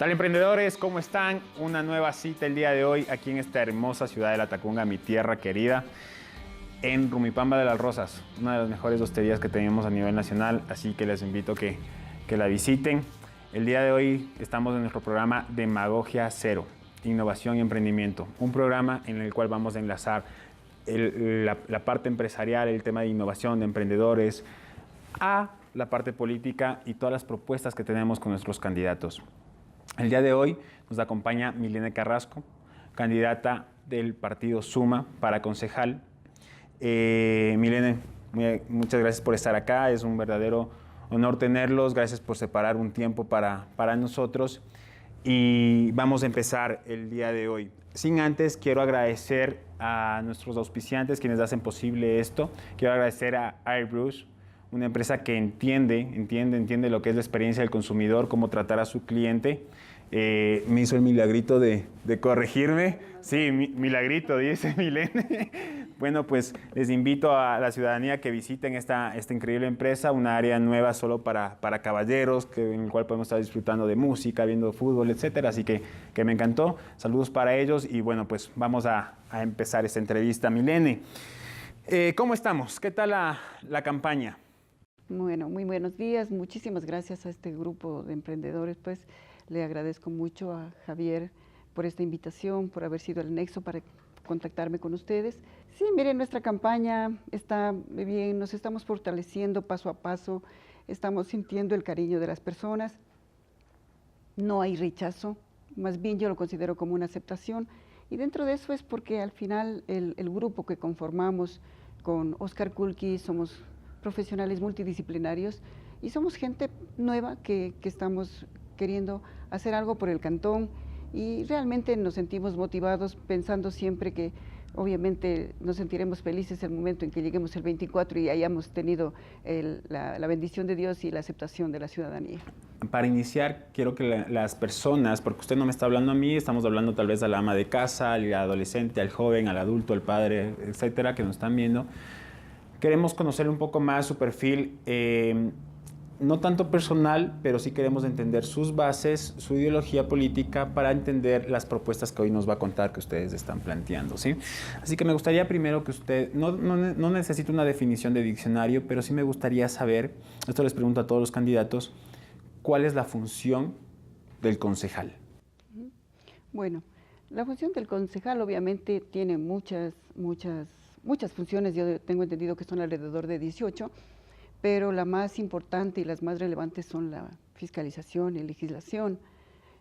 tal, emprendedores? ¿Cómo están? Una nueva cita el día de hoy aquí en esta hermosa ciudad de Latacunga, mi tierra querida, en Rumipamba de las Rosas, una de las mejores hosterías que tenemos a nivel nacional, así que les invito a que la visiten. El día de hoy estamos en nuestro programa Demagogia Cero, Innovación y Emprendimiento, un programa en el cual vamos a enlazar la parte empresarial, el tema de innovación, de emprendedores, a la parte política y todas las propuestas que tenemos con nuestros candidatos. El día de hoy nos acompaña Milene Carrasco, candidata del partido Suma para concejal. Milene, muchas gracias por estar acá, es un verdadero honor tenerlos, gracias por separar un tiempo para nosotros y vamos a empezar el día de hoy. Sin antes, quiero agradecer a nuestros auspiciantes quienes hacen posible esto. Quiero agradecer a Airbrush, una empresa que entiende lo que es la experiencia del consumidor, cómo tratar a su cliente. Me hizo el milagrito de corregirme. Sí, milagrito, dice Milene. Bueno, pues les invito a la ciudadanía que visiten esta increíble empresa, una área nueva solo para caballeros, en el cual podemos estar disfrutando de música, viendo fútbol, etcétera. Así que me encantó. Saludos para ellos y bueno, pues vamos a empezar esta entrevista. Milene, ¿cómo estamos? ¿Qué tal la campaña? Bueno, muy buenos días. Muchísimas gracias a este grupo de emprendedores. Pues le agradezco mucho a Javier por esta invitación, por haber sido el nexo para contactarme con ustedes. Sí, miren, nuestra campaña está bien, nos estamos fortaleciendo paso a paso, estamos sintiendo el cariño de las personas. No hay rechazo, más bien yo lo considero como una aceptación. Y dentro de eso es porque al final el grupo que conformamos con Oscar Kulki somos profesionales multidisciplinarios y somos gente nueva que estamos queriendo hacer algo por el cantón y realmente nos sentimos motivados pensando siempre que obviamente nos sentiremos felices el momento en que lleguemos el 24 y hayamos tenido la bendición de Dios y la aceptación de la ciudadanía. Para iniciar, quiero que las personas, porque usted no me está hablando a mí, estamos hablando tal vez a la ama de casa, al adolescente, al joven, al adulto, al padre, etcétera, que nos están viendo. Queremos conocer un poco más su perfil, no tanto personal, pero sí queremos entender sus bases, su ideología política para entender las propuestas que hoy nos va a contar que ustedes están planteando, ¿sí? Así que me gustaría primero que usted, no necesito una definición de diccionario, pero sí me gustaría saber, esto les pregunto a todos los candidatos, ¿cuál es la función del concejal? Bueno, la función del concejal obviamente tiene muchas funciones, yo tengo entendido que son alrededor de 18, pero la más importante y las más relevantes son la fiscalización y legislación.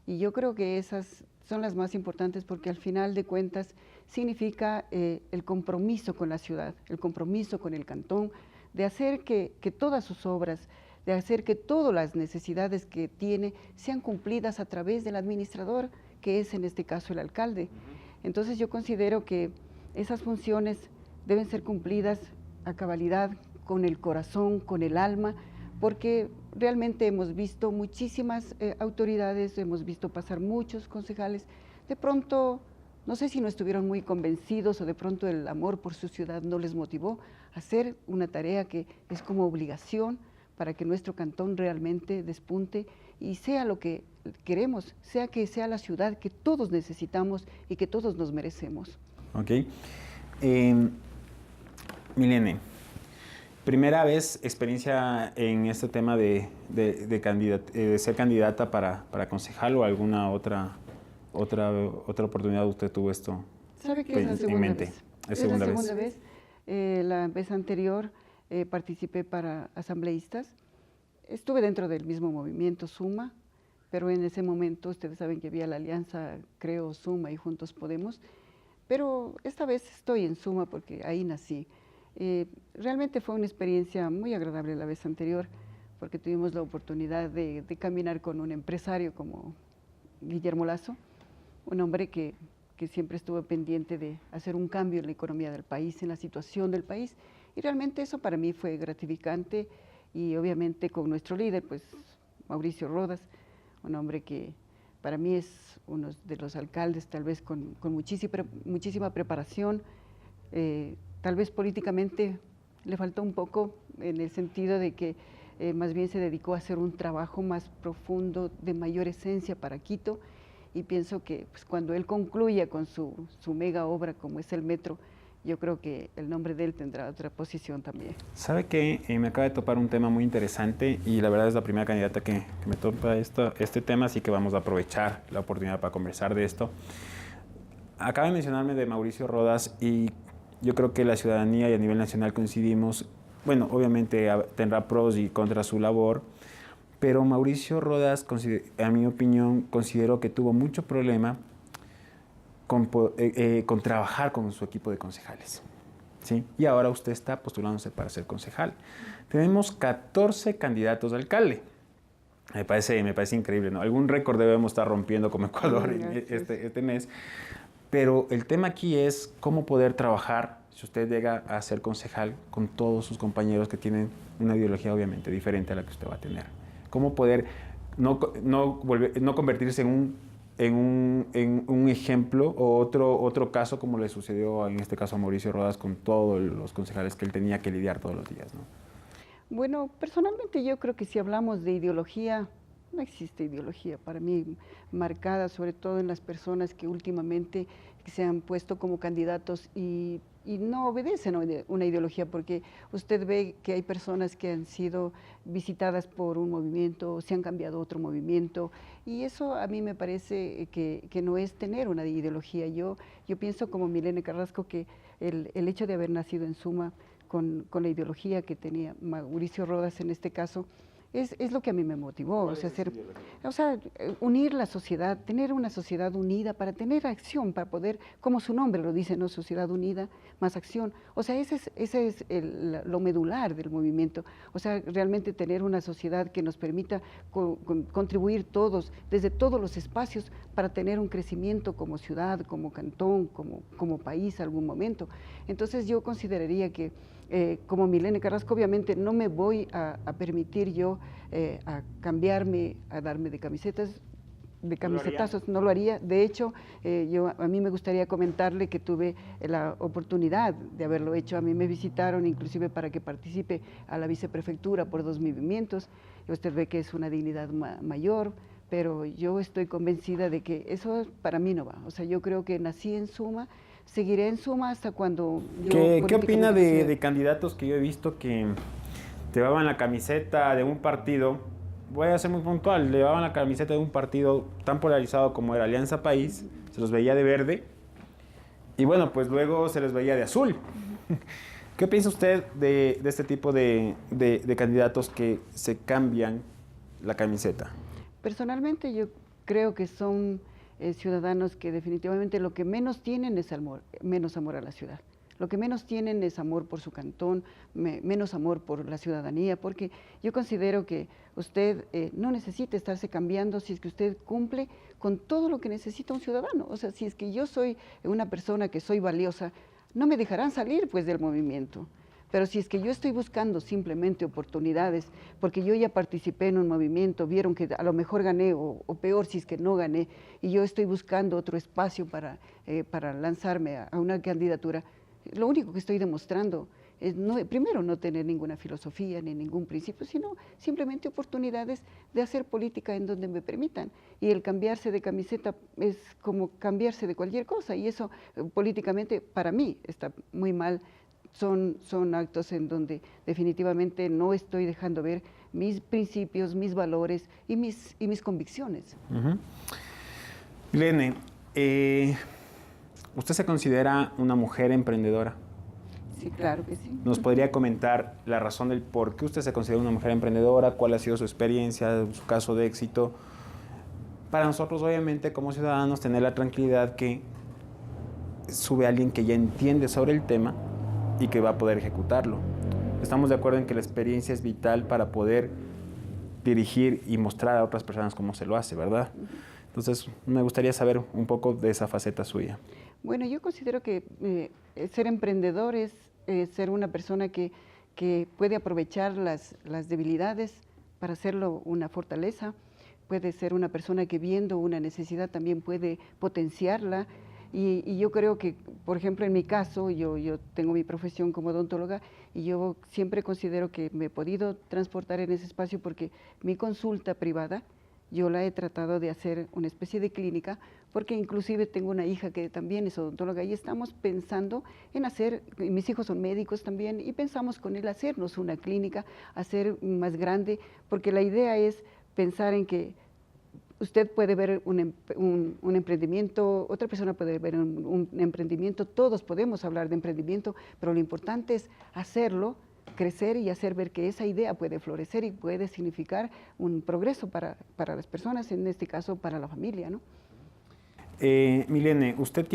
Y yo creo que esas son las más importantes porque al final de cuentas significa el compromiso con la ciudad, el compromiso con el cantón, de hacer que todas sus obras, de hacer que todas las necesidades que tiene sean cumplidas a través del administrador, que es en este caso el alcalde. Entonces yo considero que esas funciones deben ser cumplidas a cabalidad, con el corazón, con el alma, porque realmente hemos visto muchísimas autoridades, hemos visto pasar muchos concejales, de pronto, no sé si no estuvieron muy convencidos o de pronto el amor por su ciudad no les motivó a hacer una tarea que es como obligación para que nuestro cantón realmente despunte y sea lo que queremos, sea que sea la ciudad que todos necesitamos y que todos nos merecemos. Ok. Milene, primera vez experiencia en este tema de ser candidata para concejal o alguna otra oportunidad usted tuvo esto. ¿Sabe qué es la segunda vez? Es la segunda vez. La vez anterior participé para asambleístas. Estuve dentro del mismo movimiento Suma, pero en ese momento ustedes saben que había la alianza, creo, Suma y Juntos Podemos, pero esta vez estoy en Suma porque ahí nací. Realmente fue una experiencia muy agradable la vez anterior, porque tuvimos la oportunidad de caminar con un empresario como Guillermo Lazo, un hombre que siempre estuvo pendiente de hacer un cambio en la economía del país, en la situación del país, y realmente eso para mí fue gratificante, y obviamente con nuestro líder, pues Mauricio Rodas, un hombre que para mí es uno de los alcaldes tal vez con muchísima preparación, tal vez políticamente le faltó un poco en el sentido de que más bien se dedicó a hacer un trabajo más profundo, de mayor esencia para Quito, y pienso que pues, cuando él concluya con su mega obra como es el metro, yo creo que el nombre de él tendrá otra posición también. ¿Sabe qué? Me acaba de topar un tema muy interesante y la verdad es la primera candidata que me topa este tema, así que vamos a aprovechar la oportunidad para conversar de esto. Acaba de mencionarme de Mauricio Rodas y yo creo que la ciudadanía y a nivel nacional coincidimos, bueno, obviamente tendrá pros y contras su labor, pero Mauricio Rodas, a mi opinión, considero que tuvo mucho problema con trabajar con su equipo de concejales. ¿Sí? Y ahora usted está postulándose para ser concejal. Tenemos 14 candidatos a alcalde. Me parece increíble, ¿no? Algún récord debemos estar rompiendo como Ecuador en este mes. Pero el tema aquí es cómo poder trabajar, si usted llega a ser concejal, con todos sus compañeros que tienen una ideología obviamente diferente a la que usted va a tener. Cómo poder no convertirse en un ejemplo o otro caso como le sucedió en este caso a Mauricio Rodas con todos los concejales que él tenía que lidiar todos los días, ¿no? Bueno, personalmente yo creo que si hablamos de ideología, no existe ideología para mí marcada, sobre todo en las personas que últimamente se han puesto como candidatos y no obedecen a una ideología, porque usted ve que hay personas que han sido visitadas por un movimiento, se han cambiado a otro movimiento, y eso a mí me parece que no es tener una ideología. Yo pienso como Milene Carrasco que el hecho de haber nacido en Suma con la ideología que tenía Mauricio Rodas en este caso, es lo que a mí me motivó, o sea, unir la sociedad, tener una sociedad unida para tener acción, para poder, como su nombre lo dice, ¿no? Sociedad unida, más acción. O sea, ese es lo medular del movimiento. O sea, realmente tener una sociedad que nos permita contribuir todos, desde todos los espacios, para tener un crecimiento como ciudad, como cantón, como país algún momento. Entonces yo consideraría que como Milene Carrasco, obviamente no me voy a permitir yo a cambiarme, a darme de camisetazos, no lo haría. De hecho, a mí me gustaría comentarle que tuve la oportunidad de haberlo hecho. A mí me visitaron inclusive para que participe a la viceprefectura por 2 movimientos. Y usted ve que es una dignidad mayor, pero yo estoy convencida de que eso para mí no va. O sea, yo creo que nací en Suma, seguiré en Suma hasta cuando yo... ¿Qué opina de candidatos que yo he visto que llevaban la camiseta de un partido? Voy a ser muy puntual, llevaban la camiseta de un partido tan polarizado como era Alianza País, se los veía de verde, y bueno, pues luego se les veía de azul. ¿Qué piensa usted de este tipo de candidatos que se cambian la camiseta? Personalmente yo creo que son ciudadanos que definitivamente lo que menos tienen es menos amor a la ciudad. Lo que menos tienen es amor por su cantón, menos amor por la ciudadanía, porque yo considero que usted no necesita estarse cambiando si es que usted cumple con todo lo que necesita un ciudadano. O sea, si es que yo soy una persona que soy valiosa, no me dejarán salir pues del movimiento. Pero si es que yo estoy buscando simplemente oportunidades, porque yo ya participé en un movimiento, vieron que a lo mejor gané, o peor si es que no gané, y yo estoy buscando otro espacio para lanzarme a una candidatura, lo único que estoy demostrando es, primero, no tener ninguna filosofía ni ningún principio, sino simplemente oportunidades de hacer política en donde me permitan. Y el cambiarse de camiseta es como cambiarse de cualquier cosa, y eso políticamente para mí está muy mal. Son actos en donde definitivamente no estoy dejando ver mis principios, mis valores y mis convicciones. Milene, ¿usted se considera una mujer emprendedora? Sí, claro que sí. ¿Nos podría comentar la razón del por qué usted se considera una mujer emprendedora? ¿Cuál ha sido su experiencia, su caso de éxito? Para nosotros, obviamente, como ciudadanos, tener la tranquilidad que sube alguien que ya entiende sobre el tema y que va a poder ejecutarlo. Estamos de acuerdo en que la experiencia es vital para poder dirigir y mostrar a otras personas cómo se lo hace, ¿verdad? Entonces, me gustaría saber un poco de esa faceta suya. Bueno, yo considero que ser emprendedor es ser una persona que puede aprovechar las debilidades para hacerlo una fortaleza. Puede ser una persona que viendo una necesidad también puede potenciarla. Y yo creo que, por ejemplo, en mi caso, yo tengo mi profesión como odontóloga y yo siempre considero que me he podido transportar en ese espacio porque mi consulta privada yo la he tratado de hacer una especie de clínica, porque inclusive tengo una hija que también es odontóloga y estamos pensando en hacer, mis hijos son médicos también, y pensamos con él hacernos una clínica, hacer más grande, porque la idea es pensar en que usted puede ver un emprendimiento, otra persona puede ver un emprendimiento, todos podemos hablar de emprendimiento, pero lo importante es hacerlo, crecer y hacer ver que esa idea puede florecer y puede significar un progreso para las personas, en este caso para la familia, ¿no? Milene, usted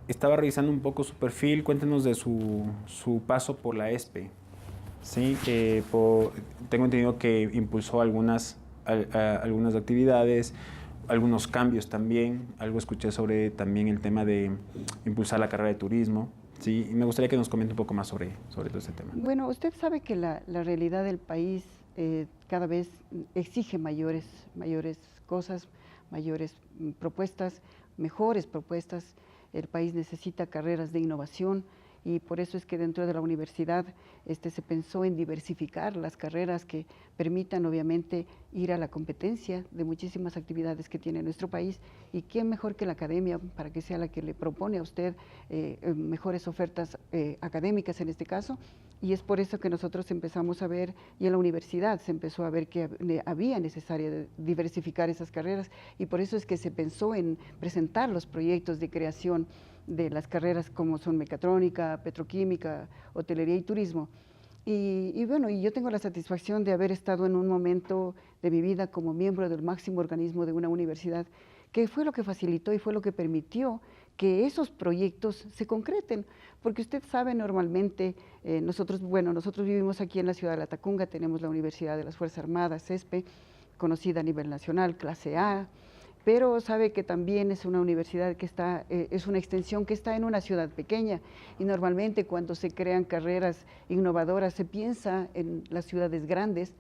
estaba revisando un poco su perfil, cuéntenos de su paso por la ESPE. Sí, tengo entendido que impulsó algunas actividades, algunos cambios también. Algo escuché sobre también el tema de impulsar la carrera de turismo. Sí, y me gustaría que nos comente un poco más sobre todo ese tema. Bueno, usted sabe que la realidad del país cada vez exige mayores cosas, mayores propuestas, mejores propuestas. El país necesita carreras de innovación y por eso es que dentro de la universidad se pensó en diversificar las carreras que permitan obviamente ir a la competencia de muchísimas actividades que tiene nuestro país, y quién mejor que la academia para que sea la que le propone a usted mejores ofertas académicas en este caso. Y es por eso que nosotros empezamos a ver, y en la universidad se empezó a ver que había necesaria diversificar esas carreras, y por eso es que se pensó en presentar los proyectos de creación de las carreras como son mecatrónica, petroquímica, hotelería y turismo. Y bueno, y yo tengo la satisfacción de haber estado en un momento de mi vida como miembro del máximo organismo de una universidad, que fue lo que facilitó y fue lo que permitió que esos proyectos se concreten, porque usted sabe normalmente, nosotros vivimos aquí en la ciudad de La Tacunga, tenemos la Universidad de las Fuerzas Armadas, ESPE, conocida a nivel nacional, clase A, pero sabe que también es una universidad que es una extensión que está en una ciudad pequeña, y normalmente cuando se crean carreras innovadoras se piensa en las ciudades grandes,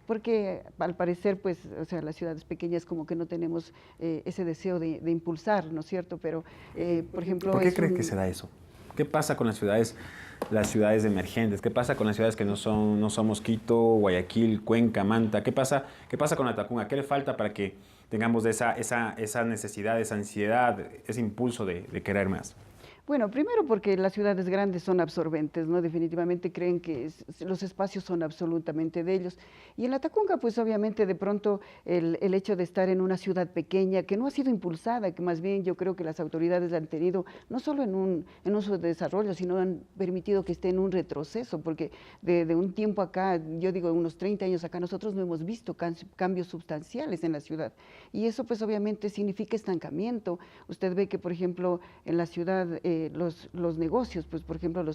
porque al parecer, pues, o sea, las ciudades pequeñas como que no tenemos ese deseo de impulsar, ¿no es cierto? Pero, por ejemplo... ¿Por qué cree que se da eso? ¿Qué pasa con las ciudades emergentes? ¿Qué pasa con las ciudades que no son Quito, Guayaquil, Cuenca, Manta? ¿Qué pasa con la Tacunga? ¿Qué le falta para que tengamos esa necesidad, esa ansiedad, ese impulso de querer más? Bueno, primero porque las ciudades grandes son absorbentes, ¿no? Definitivamente creen que los espacios son absolutamente de ellos. Y en la Tacunga, pues obviamente de pronto el hecho de estar en una ciudad pequeña que no ha sido impulsada, que más bien yo creo que las autoridades la han tenido no solo en un subdesarrollo, sino han permitido que esté en un retroceso, porque de un tiempo acá, yo digo unos 30 años acá, nosotros no hemos visto cambios sustanciales en la ciudad. Y eso pues obviamente significa estancamiento. Usted ve que, por ejemplo, en la ciudad... los negocios, pues por ejemplo,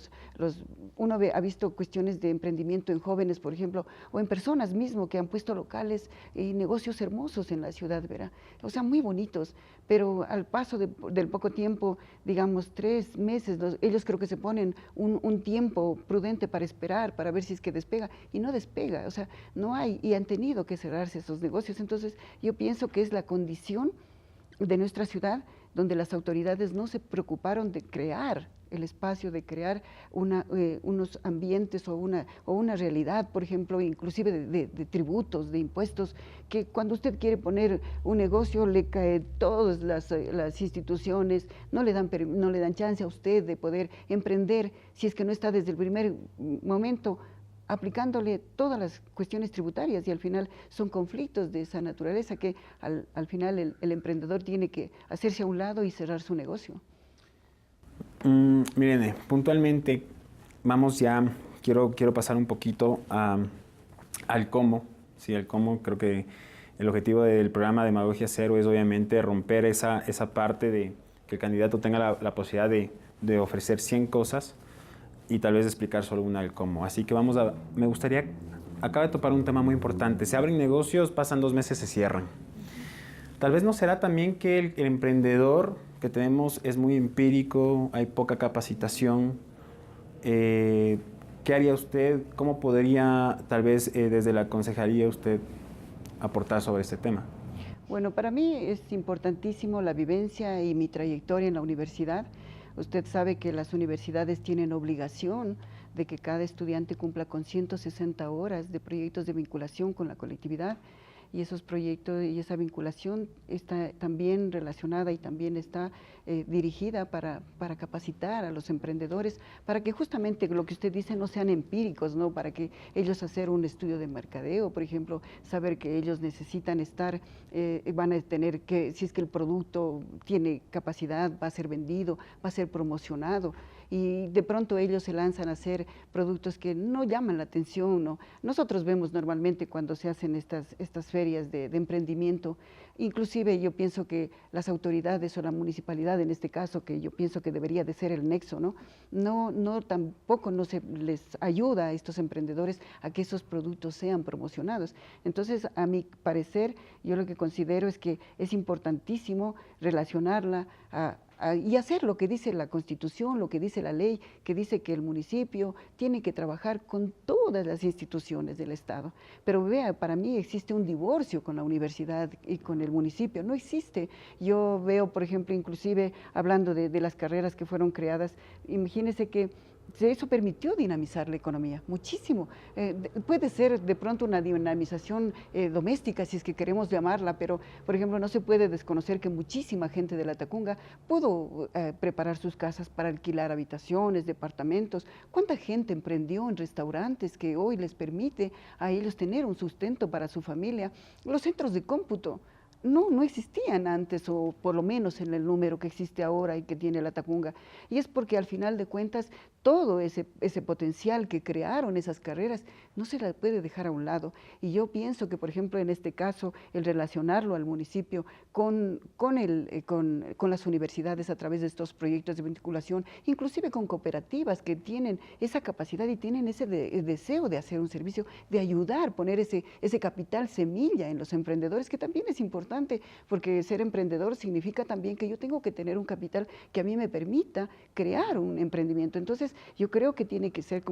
uno ha visto cuestiones de emprendimiento en jóvenes, por ejemplo, o en personas mismo que han puesto locales y negocios hermosos en la ciudad, ¿verdad? O sea, muy bonitos, pero al paso del poco tiempo, digamos 3 meses, ellos creo que se ponen un tiempo prudente para esperar, para ver si es que despega, y no despega, o sea, no hay, y han tenido que cerrarse esos negocios. Entonces, yo pienso que es la condición de nuestra ciudad donde las autoridades no se preocuparon de crear el espacio, de crear unos ambientes o una realidad, por ejemplo, inclusive de tributos, de impuestos, que cuando usted quiere poner un negocio le cae todas las instituciones, no le dan chance a usted de poder emprender si es que no está desde el primer momento aplicándole todas las cuestiones tributarias, y al final son conflictos de esa naturaleza que al final el emprendedor tiene que hacerse a un lado y cerrar su negocio. Miren, puntualmente, quiero pasar un poquito al cómo. Sí, al cómo. Creo que el objetivo del programa Demagogia Cero es obviamente romper esa parte de que el candidato tenga la posibilidad de ofrecer 100 cosas y tal vez explicar solo una del cómo. Así que acaba de topar un tema muy importante. Se abren negocios, pasan 2 meses, se cierran. Tal vez no será también que el emprendedor que tenemos es muy empírico, hay poca capacitación. ¿Qué haría usted? ¿Cómo podría tal vez desde la concejalía usted aportar sobre este tema? Bueno, para mí es importantísimo la vivencia y mi trayectoria en la universidad. Usted sabe que las universidades tienen obligación de que cada estudiante cumpla con 160 horas de proyectos de vinculación con la colectividad, y esos proyectos y esa vinculación está también relacionada y también está dirigida para capacitar a los emprendedores, para que justamente lo que usted dice no sean empíricos, ¿no? Para que ellos hacer un estudio de mercadeo, por ejemplo, saber que ellos necesitan estar, van a tener que, si es que el producto tiene capacidad, va a ser vendido, va a ser promocionado, y de pronto ellos se lanzan a hacer productos que no llaman la atención, ¿no? Nosotros vemos normalmente cuando se hacen estas ferias de emprendimiento, inclusive yo pienso que las autoridades o la municipalidad en este caso, que yo pienso que debería de ser el nexo, ¿no? No tampoco no se les ayuda a estos emprendedores a que esos productos sean promocionados. Entonces, a mi parecer, yo lo que considero es que es importantísimo relacionarla y hacer lo que dice la Constitución, lo que dice la ley, que dice que el municipio tiene que trabajar con todas las instituciones del Estado. Pero vea, para mí existe un divorcio con la universidad y con el municipio, no existe. Yo veo, por ejemplo, inclusive hablando de las carreras que fueron creadas, imagínese que eso permitió dinamizar la economía muchísimo. Puede ser de pronto una dinamización doméstica, si es que queremos llamarla, pero, por ejemplo, no se puede desconocer que muchísima gente de la Tacunga pudo preparar sus casas para alquilar habitaciones, departamentos. ¿Cuánta gente emprendió en restaurantes que hoy les permite a ellos tener un sustento para su familia? Los centros de cómputo no existían antes, o por lo menos en el número que existe ahora y que tiene la Tacunga. Y es porque al final de cuentas todo ese potencial que crearon esas carreras no se la puede dejar a un lado. Y yo pienso que, por ejemplo, en este caso, el relacionarlo al municipio con las universidades a través de estos proyectos de vinculación, inclusive con cooperativas que tienen esa capacidad y tienen ese deseo de hacer un servicio, de ayudar, poner ese capital semilla en los emprendedores, que también es importante, porque ser emprendedor significa también que yo tengo que tener un capital que a mí me permita crear un emprendimiento. Entonces, yo creo que tiene que ser,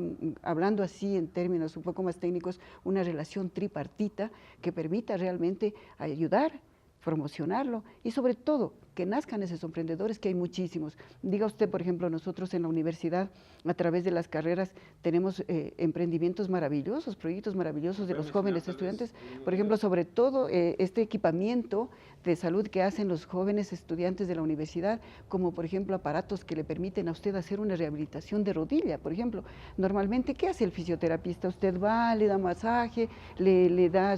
hablando así en términos un poco más técnicos, una relación tripartita que permita realmente ayudar, promocionarlo y sobre todo que nazcan esos emprendedores, que hay muchísimos. Diga usted, por ejemplo, nosotros en la universidad, a través de las carreras, tenemos emprendimientos maravillosos, proyectos maravillosos de los jóvenes estudiantes. Por ejemplo, sobre todo este equipamiento de salud que hacen los jóvenes estudiantes de la universidad, como por ejemplo aparatos que le permiten a usted hacer una rehabilitación de rodilla, por ejemplo. Normalmente, ¿qué hace el fisioterapista? Usted va, le da masaje, le da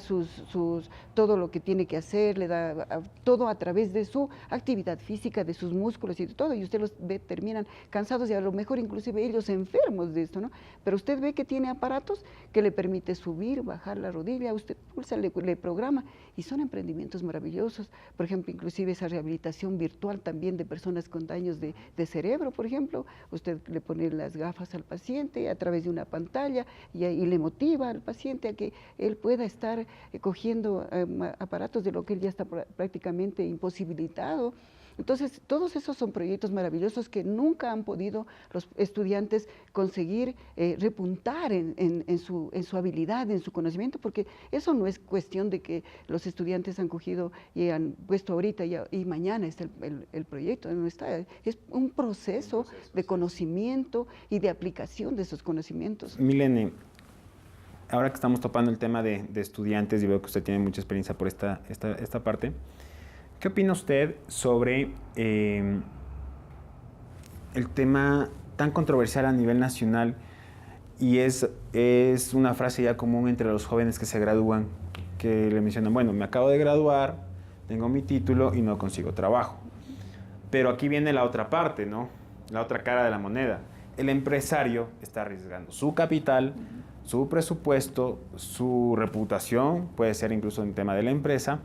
todo lo que tiene que hacer, le da todo a través de su actividad física, de sus músculos y de todo, y usted los ve, terminan cansados y a lo mejor inclusive ellos enfermos de esto, ¿no? Pero usted ve que tiene aparatos que le permite subir, bajar la rodilla, usted pulsa, le programa, y son emprendimientos maravillosos. Por ejemplo, inclusive esa rehabilitación virtual también de personas con daños de cerebro, por ejemplo, usted le pone las gafas al paciente a través de una pantalla y le motiva al paciente a que él pueda estar cogiendo aparatos de lo que él ya está prácticamente imposibilitado. Entonces, todos esos son proyectos maravillosos que nunca han podido los estudiantes conseguir repuntar en su habilidad, en su conocimiento, porque eso no es cuestión de que los estudiantes han cogido y han puesto ahorita y mañana está el proyecto, no está, es un proceso de conocimiento y de aplicación de esos conocimientos. Milene, ahora que estamos topando el tema de estudiantes y veo que usted tiene mucha experiencia por esta parte, ¿qué opina usted sobre el tema tan controversial a nivel nacional? Y es una frase ya común entre los jóvenes que se gradúan, que le mencionan, bueno, me acabo de graduar, tengo mi título y no consigo trabajo. Pero aquí viene la otra parte, ¿no? La otra cara de la moneda. El empresario está arriesgando su capital, su presupuesto, su reputación, puede ser incluso en tema de la empresa,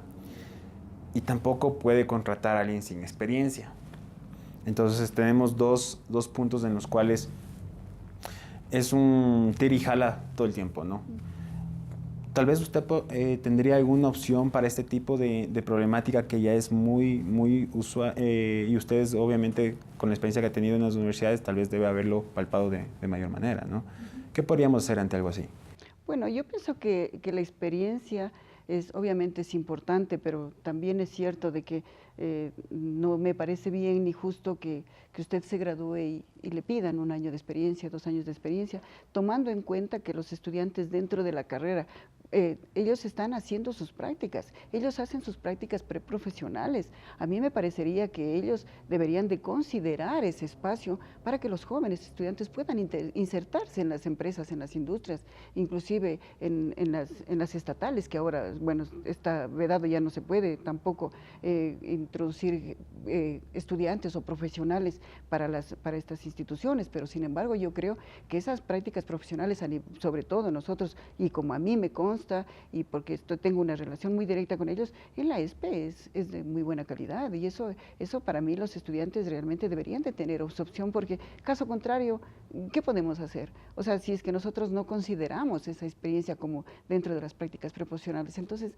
y tampoco puede contratar a alguien sin experiencia. Entonces tenemos dos puntos en los cuales es un tira y jala todo el tiempo, ¿no? Tal vez usted tendría alguna opción para este tipo de problemática que ya es muy usual, y ustedes obviamente con la experiencia que ha tenido en las universidades tal vez debe haberlo palpado de mayor manera, ¿no? ¿Qué podríamos hacer ante algo así? Bueno, yo pienso que la experiencia obviamente es importante, pero también es cierto de que no me parece bien ni justo que usted se gradúe y le pidan 1 año de experiencia, 2 años de experiencia, tomando en cuenta que los estudiantes dentro de la carrera, ellos están haciendo sus prácticas, ellos hacen sus prácticas preprofesionales. A mí me parecería que ellos deberían de considerar ese espacio para que los jóvenes estudiantes puedan insertarse en las empresas, en las industrias, inclusive en las estatales, que ahora, bueno, está vedado, ya no se puede tampoco introducir estudiantes o profesionales para estas instituciones, pero sin embargo yo creo que esas prácticas profesionales, sobre todo nosotros, y como a mí me consta, y porque tengo una relación muy directa con ellos, en la ESPE es de muy buena calidad, y eso para mí los estudiantes realmente deberían de tener esa opción, porque caso contrario, ¿qué podemos hacer? O sea, si es que nosotros no consideramos esa experiencia como dentro de las prácticas profesionales, entonces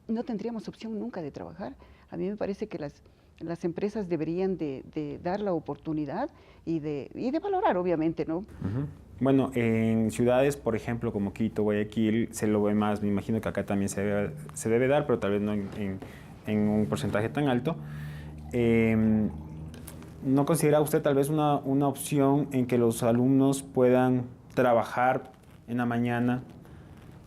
no tendríamos opción nunca de trabajar. A mí me parece que las empresas deberían de dar la oportunidad y de valorar, obviamente, ¿no? Uh-huh. Bueno, en ciudades, por ejemplo, como Quito, Guayaquil, se lo ve más, me imagino que acá también se debe dar, pero tal vez no en un porcentaje tan alto. ¿No considera usted tal vez una opción en que los alumnos puedan trabajar en la mañana,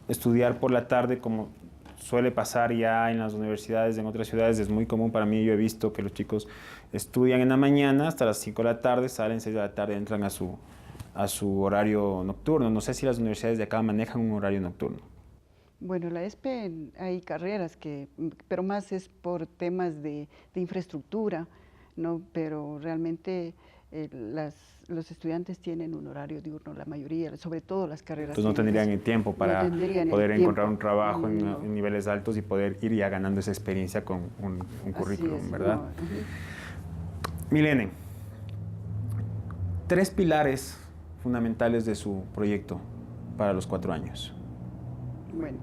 estudiar por la tarde, como suele pasar ya en las universidades, en otras ciudades? Es muy común para mí, yo he visto que los chicos estudian en la mañana hasta las 5 de la tarde, salen 6 de la tarde, entran a su horario nocturno. No sé si las universidades de acá manejan un horario nocturno. Bueno, la ESPE hay carreras pero más es por temas de infraestructura, ¿no? Pero realmente los estudiantes tienen un horario diurno, la mayoría, sobre todo las carreras. Entonces no tendrían el tiempo para poder encontrar un trabajo no. en niveles altos y poder ir ya ganando esa experiencia con un currículum, ¿verdad? No. Milene, 3 pilares fundamentales de su proyecto para los 4 años. Bueno,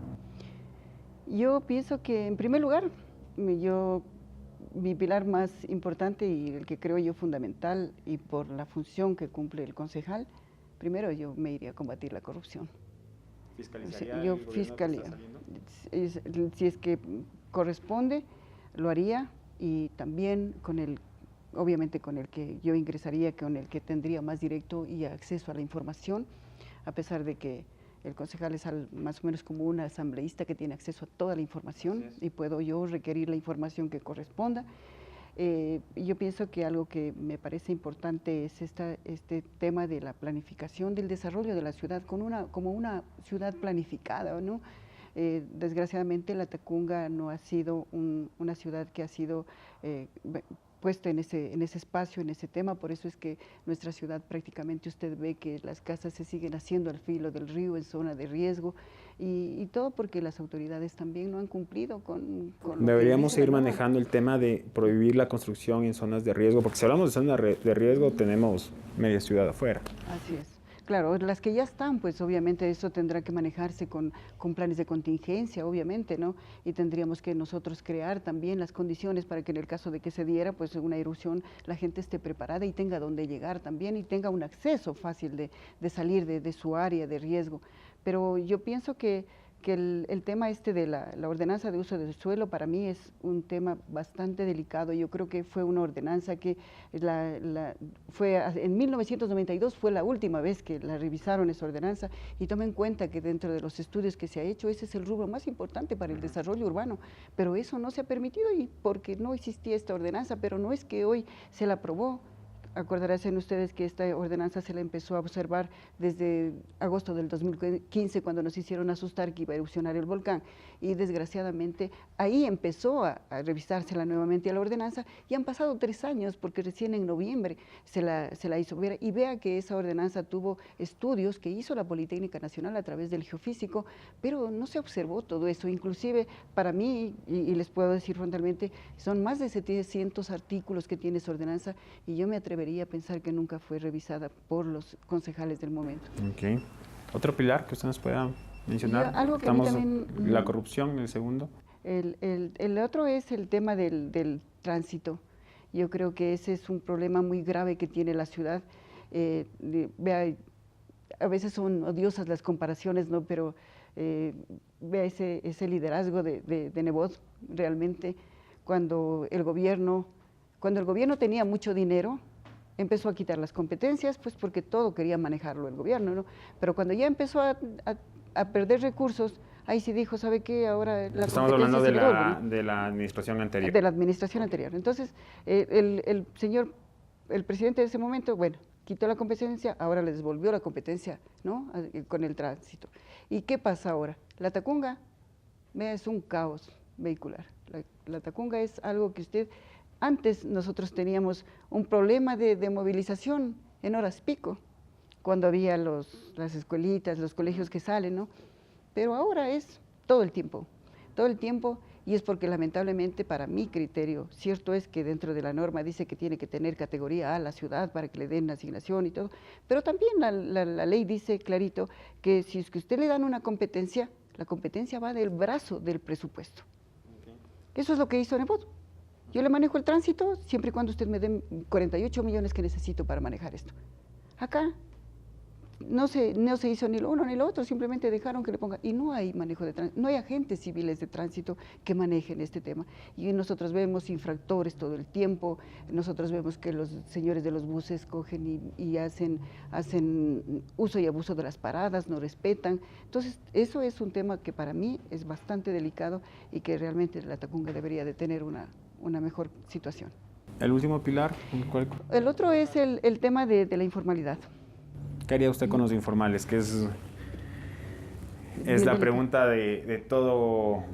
yo pienso que en primer lugar, mi pilar más importante y el que creo yo fundamental, y por la función que cumple el concejal, primero yo me iría a combatir la corrupción. ¿Fiscalizaría Yo el gobierno que está saliendo? Si es que corresponde, lo haría, y también obviamente con el que yo ingresaría, con el que tendría más directo y acceso a la información, a pesar de que el concejal es más o menos como un asambleísta que tiene acceso a toda la información, y puedo yo requerir la información que corresponda. Yo pienso que algo que me parece importante es este tema de la planificación del desarrollo de la ciudad como una ciudad planificada, ¿no? Desgraciadamente la Tacunga no ha sido una ciudad que ha sido puesta en ese espacio, en ese tema. Por eso es que nuestra ciudad prácticamente usted ve que las casas se siguen haciendo al filo del río, en zona de riesgo, y todo porque las autoridades también no han cumplido con lo que Deberíamos dice seguir la norma. manejando el tema de prohibir la construcción en zonas de riesgo, porque si hablamos de zonas de riesgo, tenemos media ciudad afuera. Así es. Claro, las que ya están, pues obviamente eso tendrá que manejarse con planes de contingencia, obviamente, ¿no? Y tendríamos que nosotros crear también las condiciones para que en el caso de que se diera pues una erupción, la gente esté preparada y tenga dónde llegar también, y tenga un acceso fácil de salir de su área de riesgo. Pero yo pienso que el tema de la ordenanza de uso del suelo para mí es un tema bastante delicado. Yo creo que fue una ordenanza que en 1992 fue la última vez que la revisaron esa ordenanza, y tomen en cuenta que dentro de los estudios que se ha hecho, ese es el rubro más importante para el desarrollo urbano, pero eso no se ha permitido y porque no existía esta ordenanza, pero no es que hoy se la aprobó. Acordarán ustedes que esta ordenanza se la empezó a observar desde agosto del 2015, cuando nos hicieron asustar que iba a erupcionar el volcán, y desgraciadamente ahí empezó a revisársela nuevamente a la ordenanza, y han pasado 3 años porque recién en noviembre se la hizo ver, y vea que esa ordenanza tuvo estudios que hizo la Politécnica Nacional a través del geofísico, pero no se observó todo eso. Inclusive para mí, y les puedo decir frontalmente, son más de 700 artículos que tiene esa ordenanza, y yo me atrevería a pensar que nunca fue revisada por los concejales del momento. Okay. ¿Otro pilar que usted nos pueda mencionar? Algo que también, la corrupción, el segundo. El otro es el tema del tránsito. Yo creo que ese es un problema muy grave que tiene la ciudad. Vea, a veces son odiosas las comparaciones, ¿no? Pero vea ese liderazgo de Nebot, realmente, cuando el gobierno tenía mucho dinero, empezó a quitar las competencias, pues porque todo quería manejarlo el gobierno, ¿no? Pero cuando ya empezó a perder recursos, ahí sí dijo, ¿sabe qué? Ahora la Estamos competencia hablando sí le vuelve, ¿no? de la administración anterior. De la administración anterior. Entonces, el presidente de ese momento, bueno, quitó la competencia, ahora les devolvió la competencia, ¿no? Con el tránsito. ¿Y qué pasa ahora? La Tacunga es un caos vehicular. La Tacunga es algo que antes nosotros teníamos un problema de movilización en horas pico, cuando había las escuelitas, los colegios que salen, ¿no? Pero ahora es todo el tiempo, y es porque lamentablemente para mi criterio, cierto es que dentro de la norma dice que tiene que tener categoría A la ciudad para que le den asignación y todo, pero también la ley dice clarito que si es que usted le dan una competencia, la competencia va del brazo del presupuesto. Okay. Eso es lo que hizo Nebot. Yo le manejo el tránsito siempre y cuando usted me dé 48 millones que necesito para manejar esto. Acá no se hizo ni lo uno ni lo otro, simplemente dejaron que le ponga, y no hay manejo de tránsito, no hay agentes civiles de tránsito que manejen este tema. Y nosotros vemos infractores todo el tiempo, nosotros vemos que los señores de los buses cogen y hacen uso y abuso de las paradas, no respetan. Entonces, eso es un tema que para mí es bastante delicado y que realmente la Tacunga debería de tener una mejor situación. ¿El último pilar? ¿Cuál? El otro es el tema de la informalidad. ¿Qué haría usted con los informales? Que es la pregunta de todo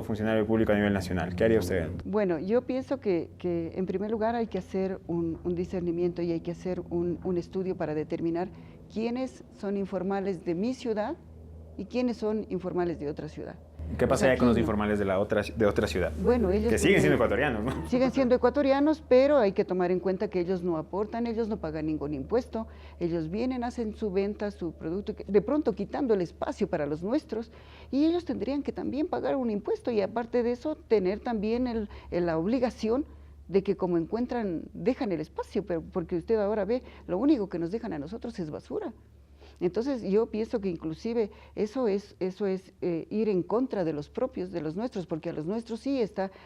funcionario público a nivel nacional. ¿Qué haría usted? Bueno, yo pienso que en primer lugar hay que hacer un discernimiento y hay que hacer un estudio para determinar quiénes son informales de mi ciudad y quiénes son informales de otra ciudad. ¿Qué pasaría con los informales de otra ciudad? Bueno, ellos que siguen siendo ecuatorianos, ¿no? Siguen siendo ecuatorianos, pero hay que tomar en cuenta que ellos no aportan, ellos no pagan ningún impuesto, ellos vienen, hacen su venta, su producto, de pronto quitando el espacio para los nuestros, y ellos tendrían que también pagar un impuesto y aparte de eso tener también la obligación de que como dejan el espacio, pero porque usted ahora ve, lo único que nos dejan a nosotros es basura. Entonces yo pienso que inclusive eso es ir en contra de los propios, de los nuestros, porque a los nuestros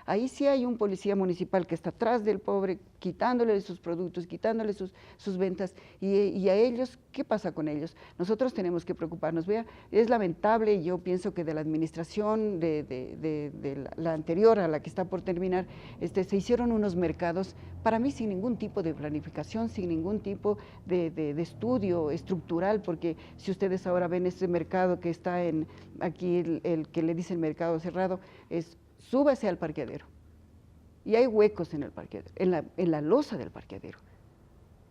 ahí sí hay un policía municipal que está atrás del pobre, quitándole sus productos, quitándole sus ventas, y a ellos, ¿qué pasa con ellos? Nosotros tenemos que preocuparnos. Vea, es lamentable, yo pienso que de la administración de la anterior a la que está por terminar, se hicieron unos mercados, para mí sin ningún tipo de planificación, sin ningún tipo de estudio estructural, porque si ustedes ahora ven este mercado que está aquí, el que le dice el mercado cerrado, súbase al parqueadero. Y hay huecos en el parqueadero, en la losa del parqueadero.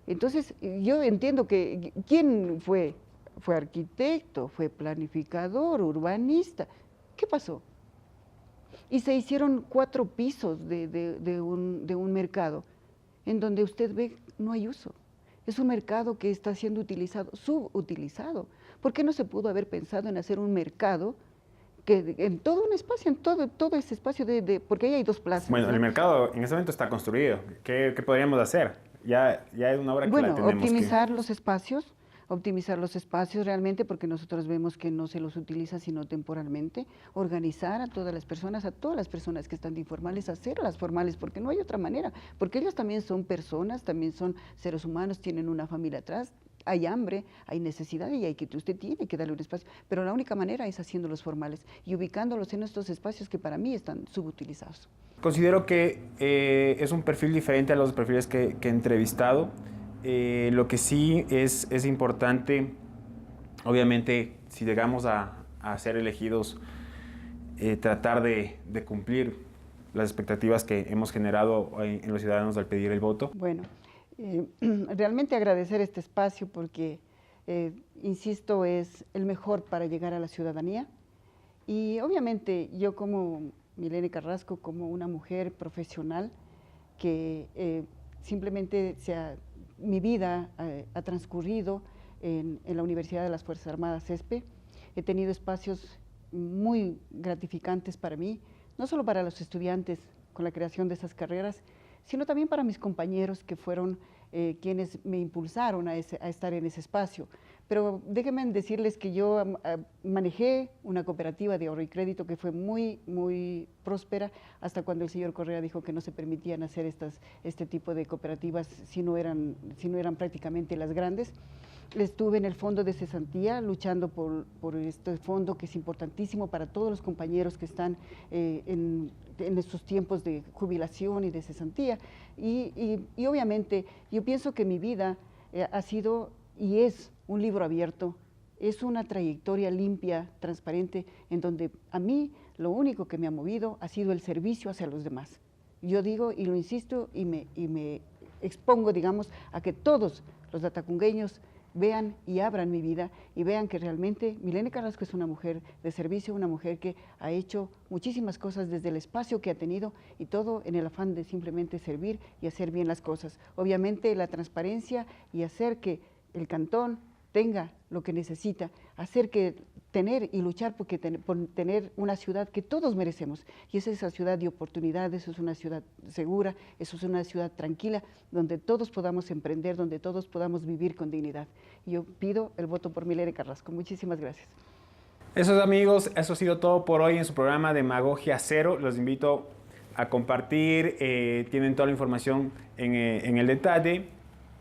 Entonces, yo entiendo que, ¿quién fue? Fue arquitecto, fue planificador, urbanista. ¿Qué pasó? Y se hicieron 4 pisos de un mercado, en donde usted ve, no hay uso. Es un mercado que está siendo subutilizado. ¿Por qué no se pudo haber pensado en hacer un mercado que en todo un espacio, en todo ese espacio porque ahí hay 2 plazas? Bueno, ¿no? El mercado en ese momento está construido. ¿Qué podríamos hacer? Ya es una obra que la tenemos. Optimizar los espacios realmente, porque nosotros vemos que no se los utiliza sino temporalmente, organizar a todas las personas que están informales, hacerlas formales, porque no hay otra manera, porque ellos también son personas, también son seres humanos, tienen una familia atrás, hay hambre, hay necesidad y usted tiene que darle un espacio, pero la única manera es haciéndolos formales y ubicándolos en estos espacios que para mí están subutilizados. Considero que es un perfil diferente a los perfiles que he entrevistado. Lo que sí es importante, obviamente, si llegamos a ser elegidos, tratar de cumplir las expectativas que hemos generado en los ciudadanos al pedir el voto. Bueno, realmente agradecer este espacio porque, insisto, es el mejor para llegar a la ciudadanía. Y obviamente yo como Milene Carrasco, como una mujer profesional que simplemente mi vida ha transcurrido en la Universidad de las Fuerzas Armadas, CESPE. He tenido espacios muy gratificantes para mí, no solo para los estudiantes con la creación de esas carreras, sino también para mis compañeros que fueron quienes me impulsaron a estar en ese espacio. Pero déjenme decirles que yo manejé una cooperativa de ahorro y crédito que fue muy próspera hasta cuando el señor Correa dijo que no se permitían hacer este tipo de cooperativas si no eran prácticamente las grandes. Estuve en el fondo de cesantía luchando por este fondo que es importantísimo para todos los compañeros que están en estos tiempos de jubilación y de cesantía. Y obviamente yo pienso que mi vida ha sido y es un libro abierto, es una trayectoria limpia, transparente, en donde a mí lo único que me ha movido ha sido el servicio hacia los demás. Yo digo y lo insisto y me expongo, digamos, a que todos los latacungueños vean y abran mi vida y vean que realmente Milene Carrasco es una mujer de servicio, una mujer que ha hecho muchísimas cosas desde el espacio que ha tenido y todo en el afán de simplemente servir y hacer bien las cosas. Obviamente la transparencia y hacer que el cantón tenga lo que necesita, hacer que tener y luchar por tener una ciudad que todos merecemos. Y esa es esa ciudad de oportunidades, es una ciudad segura, eso es una ciudad tranquila, donde todos podamos emprender, donde todos podamos vivir con dignidad. Y yo pido el voto por Milene Carrasco. Muchísimas gracias. Eso, amigos, eso ha sido todo por hoy en su programa Demagogia Cero. Los invito a compartir, tienen toda la información en el detalle.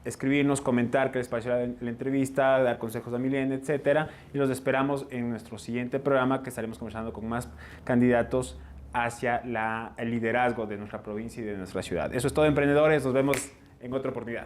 Escribirnos, comentar qué les pareció la entrevista, dar consejos a Milene, etcétera. Y los esperamos en nuestro siguiente programa, que estaremos conversando con más candidatos hacia el liderazgo de nuestra provincia y de nuestra ciudad. Eso es todo, emprendedores. Nos vemos en otra oportunidad.